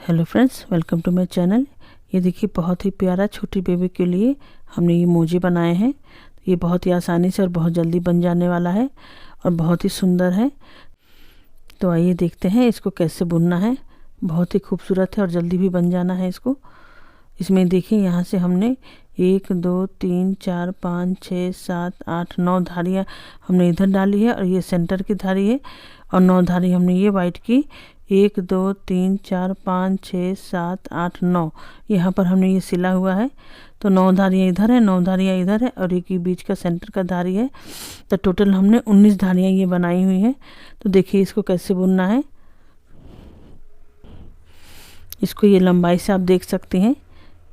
Hello friends, welcome to my channel. ये देखिए बहुत ही प्यारा छोटी बेबी के लिए हमने ये मोजे बनाए हैं। ये बहुत ही आसानी से और बहुत जल्दी बन जाने वाला है और बहुत ही सुंदर है। तो आइए देखते हैं इसको कैसे बुनना है। बहुत ही खूबसूरत है और जल्दी भी बन जाना है इसको। इसमें देखिए यहाँ से हमने 1 2 3 4 5 6 7 8 9 धारियाँ हमने इधर डाली है और ये सेंटर की धारी है और 9 धारी हमने ये वाइट की 1 2 3 4 5 6 7 8 9 यहाँ पर हमने ये सिला हुआ है। तो 9 धारियाँ इधर है, 9 धारियाँ इधर है और एक ही बीच का सेंटर का धारी है। तो टोटल हमने 19 धारियाँ ये बनाई हुई हैं। तो देखिए इसको कैसे बुनना है। इसको ये लंबाई से आप देख सकते हैं।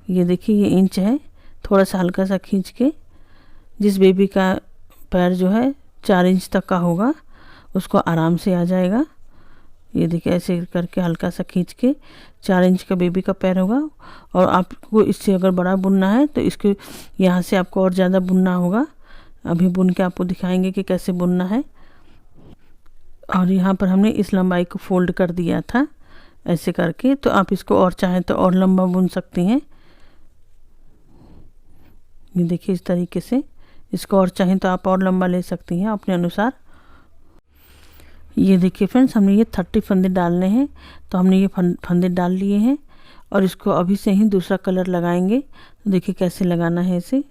ये देखिए ये इंच है, थोड़ा सा हल्का सा खींच के जिस बेबी का पैर जो है 4 इंच तक का होगा उसको आराम से आ जाएगा। ये देखिए ऐसे करके हल्का सा खींच के 4 इंच का बेबी का पैर होगा। और आपको इससे अगर बड़ा बुनना है तो इसके यहाँ से आपको और ज़्यादा बुनना होगा। अभी बुन के आपको दिखाएंगे कि कैसे बुनना है। और यहाँ पर हमने इस लंबाई को फोल्ड कर दिया था ऐसे करके। तो आप इसको और चाहें तो और लंबा बुन सकती हैं। ये देखिए इस तरीके से। इसको और चाहें तो आप और लंबा ले सकती हैं अपने अनुसार। ये देखिए फ्रेंड्स, हमने ये 30 फंदे डालने हैं। तो हमने ये फंदे डाल लिए हैं और इसको अभी से ही दूसरा कलर लगाएंगे। तो देखिए कैसे लगाना है इसे।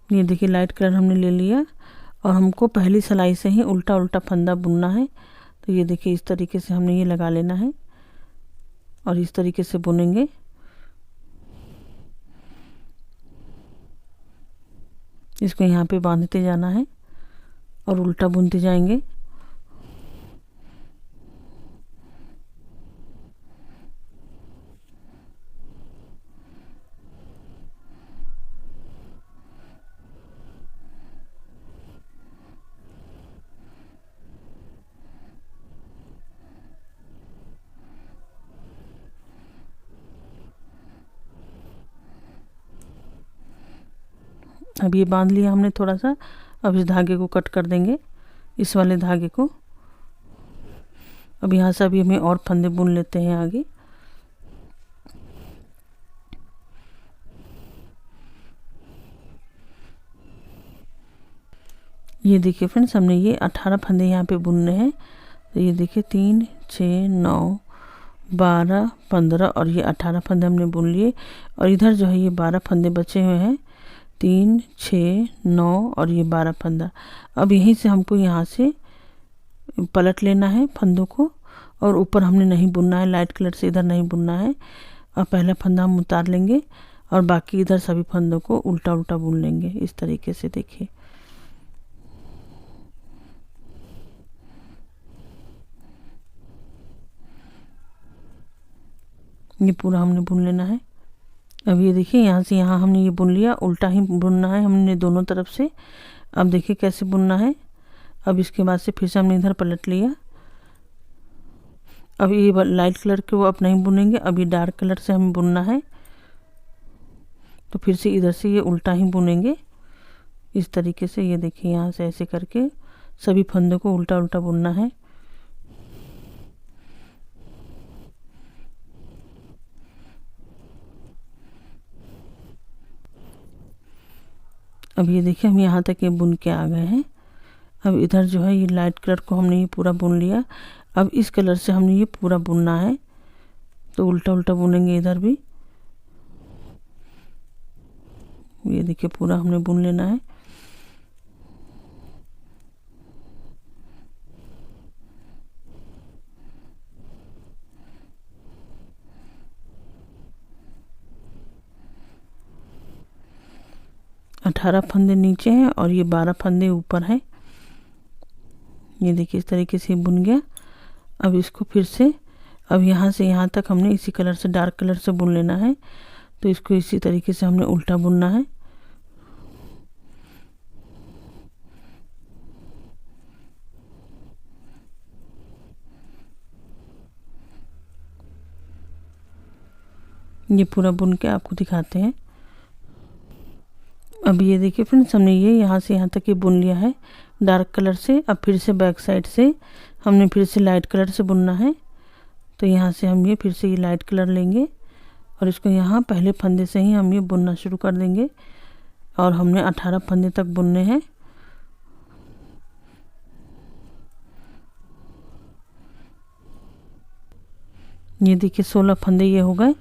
ये देखिए लाइट कलर हमने ले लिया और हमको पहली सिलाई से ही उल्टा उल्टा फंदा बुनना है। तो ये देखिए इस तरीके से हमने ये लगा लेना है और इस तरीके से बुनेंगे। इसको यहाँ पे बांधते जाना है और उल्टा बुनते जाएंगे। अब ये बांध लिया हमने थोड़ा सा। अब इस धागे को कट कर देंगे, इस वाले धागे को। अब यहाँ से अभी हमें और फंदे बुन लेते हैं आगे। ये देखिए फ्रेंड्स, हमने ये 18 फंदे यहाँ पे बुनने हैं। तो ये देखिए 3 6 9 12 15 और ये 18 फंदे हमने बुन लिए। और इधर जो है ये 12 फंदे बचे हुए हैं। 3 6 9 और ये 12 फंदा। अब यहीं से हमको यहाँ से पलट लेना है फंदों को और ऊपर हमने नहीं बुनना है, लाइट कलर से इधर नहीं बुनना है। और पहला फंदा हम उतार लेंगे और बाकी इधर सभी फंदों को उल्टा उल्टा बुन लेंगे इस तरीके से। देखिए ये पूरा हमने बुन लेना है। अब ये देखिए यहाँ से यहाँ हमने ये बुन लिया। उल्टा ही बुनना है हमने दोनों तरफ से। अब देखिए कैसे बुनना है। अब इसके बाद से फिर से हमने इधर पलट लिया। अब ये लाइट कलर के वो अब नहीं बुनेंगे, अब ये डार्क कलर से हमें बुनना है। तो फिर से इधर से ये उल्टा ही बुनेंगे इस तरीके से। ये देखिए यहाँ से ऐसे करके सभी फंदों को उल्टा उल्टा बुनना है। अब ये देखिए हम यहाँ तक ये बुन के आ गए हैं। अब इधर जो है ये लाइट कलर को हमने ये पूरा बुन लिया। अब इस कलर से हमने ये पूरा बुनना है। तो उल्टा उल्टा बुनेंगे इधर भी। ये देखिए पूरा हमने बुन लेना है। अठारह फंदे नीचे हैं और ये 12 फंदे ऊपर हैं। ये देखिए इस तरीके से बुन गया। अब इसको फिर से अब यहाँ से यहाँ तक हमने इसी कलर से डार्क कलर से बुन लेना है। तो इसको इसी तरीके से हमने उल्टा बुनना है। ये पूरा बुन के आपको दिखाते हैं। अब ये देखिए फ्रेंड्स, हमने ये यहाँ से यहाँ तक ये बुन लिया है डार्क कलर से। अब फिर से बैक साइड से हमने फिर से लाइट कलर से बुनना है। तो यहाँ से हम ये फिर से ये लाइट कलर लेंगे और इसको यहाँ पहले फंदे से ही हम ये बुनना शुरू कर देंगे और हमने 18 फंदे तक बुनने हैं। ये देखिए 16 फंदे ये हो गए।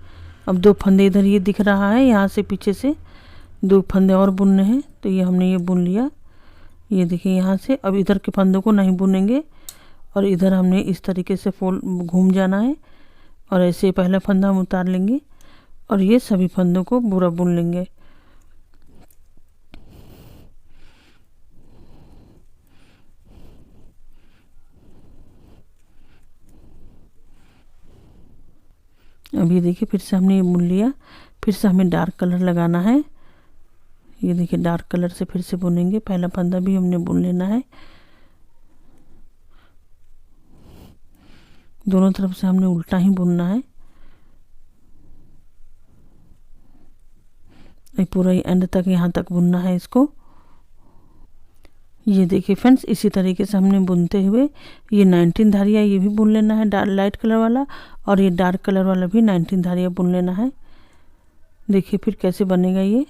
अब 2 फंदे इधर ये दिख रहा है, यहाँ से पीछे से 2 फंदे और बुनने हैं। तो ये हमने ये बुन लिया। ये देखिए यहाँ से अब इधर के फंदों को नहीं बुनेंगे और इधर हमने इस तरीके से घूम जाना है और ऐसे पहला फंदा हम उतार लेंगे और ये सभी फंदों को पूरा बुन लेंगे। अब ये देखिए फिर से हमने ये बुन लिया। फिर से हमें डार्क कलर लगाना है। ये देखिए डार्क कलर से फिर से बुनेंगे। पहला फंदा भी हमने बुन लेना है। दोनों तरफ से हमने उल्टा ही बुनना है। पूरा एंड तक यहाँ तक बुनना है इसको। ये देखिए फ्रेंड्स, इसी तरीके से हमने बुनते हुए ये 19 धारियाँ ये भी बुन लेना है, लाइट कलर वाला, और ये डार्क कलर वाला भी 19 धारियाँ बुन लेना है। देखिए फिर कैसे बनेगा ये।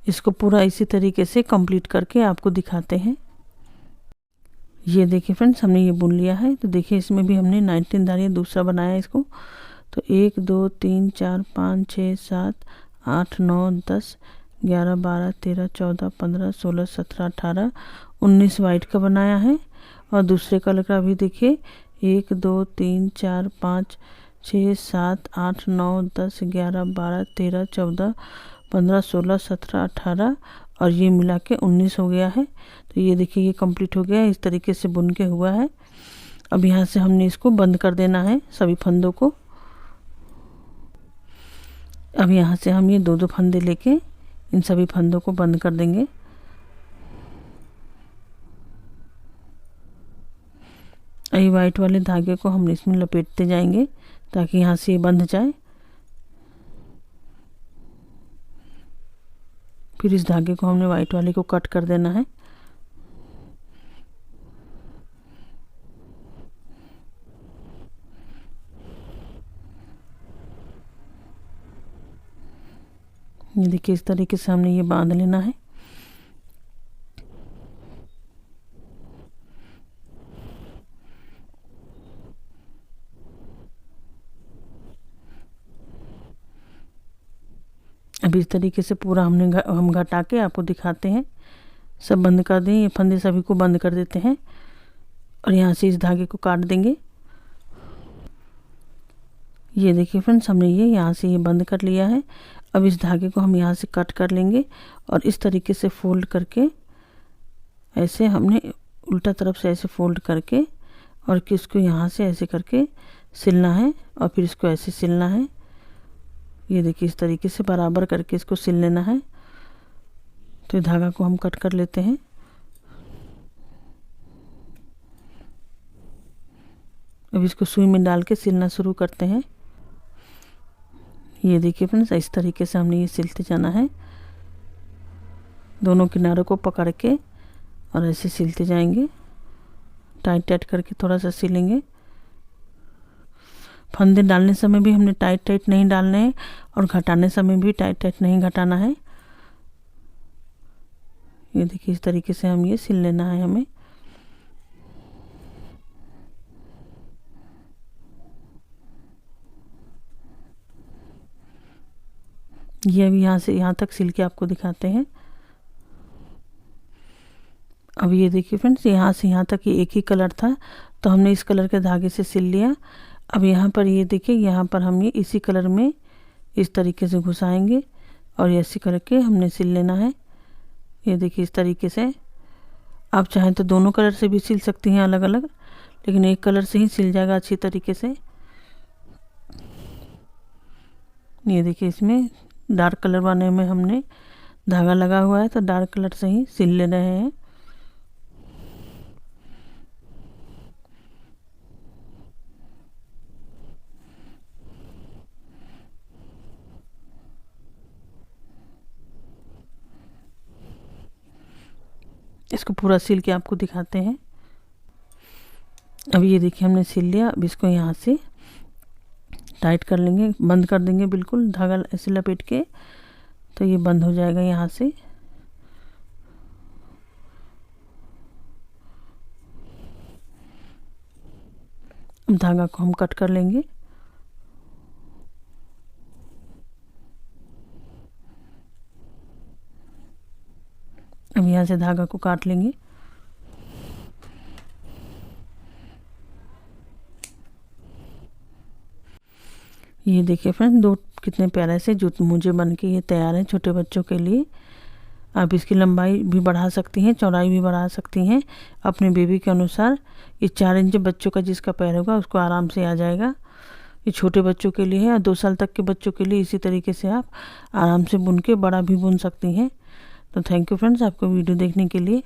इसको पूरा इसी तरीके से कंप्लीट करके आपको दिखाते हैं। ये देखिए फ्रेंड्स, हमने ये बुन लिया है। तो देखिए इसमें भी हमने 19 धारियाँ दूसरा बनाया इसको। तो 1 2 3 4 5 6 7 8 9 10 11 12 13 14 15 16 17 18 19 वाइट का बनाया है। और दूसरे कलर का भी देखिए 1 2 3 4 5 6 7 8 9 10 11 12 13 14 15 16 17 18 और ये मिला के 19 हो गया है। तो ये देखिए ये कंप्लीट हो गया है। इस तरीके से बुन के हुआ है। अब यहाँ से हमने इसको बंद कर देना है सभी फंदों को। अब यहाँ से हम ये 2-2 फंदे लेके इन सभी फंदों को बंद कर देंगे। ये वाइट वाले धागे को हम इसमें लपेटते जाएंगे ताकि यहाँ से ये बंध जाए। फिर इस धागे को हमने वाइट वाले को कट कर देना है। ये देखिए इस तरीके से हमने ये बांध लेना है। अब इस तरीके से पूरा हम घटा के आपको दिखाते हैं। सब बंद कर दें, ये फंदे सभी को बंद कर देते हैं और यहाँ से इस धागे को काट देंगे। ये देखिए फ्रेंड्स, हमने ये यहाँ से ये बंद कर लिया है। अब इस धागे को हम यहाँ से कट कर लेंगे और इस तरीके से फोल्ड करके ऐसे हमने उल्टा तरफ से ऐसे फोल्ड करके और इसको यहाँ से ऐसे करके सिलना है और फिर इसको ऐसे सिलना है। ये देखिए इस तरीके से बराबर करके इसको सिल लेना है। तो धागा को हम कट कर लेते हैं। अब इसको सुई में डाल के सिलना शुरू करते हैं। ये देखिए फ्रेंड्स, इस तरीके से हमने ये सिलते जाना है। दोनों किनारों को पकड़ के और ऐसे सिलते जाएंगे। टाइट टाइट करके थोड़ा सा सिलेंगे। फंदे डालने समय भी हमने टाइट टाइट नहीं डालने हैं और घटाने समय भी टाइट टाइट नहीं घटाना है। ये देखिए इस तरीके से हम ये सिल लेना है हमें। ये अभी यहाँ से यहाँ तक सिल के आपको दिखाते हैं। अब ये देखिए फ्रेंड्स, यहाँ से यहाँ तक ये एक ही कलर था तो हमने इस कलर के धागे से सिल लिया। अब यहाँ पर ये देखिए, यहाँ पर हम ये इसी कलर में इस तरीके से घुसाएंगे और ऐसे करके हमने सिल लेना है। ये देखिए इस तरीके से। आप चाहें तो दोनों कलर से भी सिल सकती हैं अलग अलग, लेकिन एक कलर से ही सिल जाएगा अच्छी तरीके से। ये देखिए इसमें डार्क कलर वाले में हमने धागा लगा हुआ है तो डार्क कलर से ही सिल ले रहे हैं। इसको पूरा सिल के आपको दिखाते हैं। अब ये देखिए हमने सिल लिया। अब इसको यहाँ से टाइट कर लेंगे, बंद कर देंगे बिल्कुल, धागा ऐसे लपेट के, तो ये बंद हो जाएगा यहाँ से। अब धागा को हम कट कर लेंगे। अब यहाँ से धागा को काट लेंगे। ये देखिए फ्रेंड्स, दो कितने प्यारे से जूते मोजे बन के ये तैयार हैं छोटे बच्चों के लिए। आप इसकी लंबाई भी बढ़ा सकती हैं, चौड़ाई भी बढ़ा सकती हैं अपने बेबी के अनुसार। ये 4 इंच बच्चों का जिसका पैर होगा उसको आराम से आ जाएगा। ये छोटे बच्चों के लिए है और 2 साल तक के बच्चों के लिए इसी तरीके से आप आराम से बुन के बड़ा भी बुन सकती हैं। तो थैंक यू फ्रेंड्स आपको वीडियो देखने के लिए।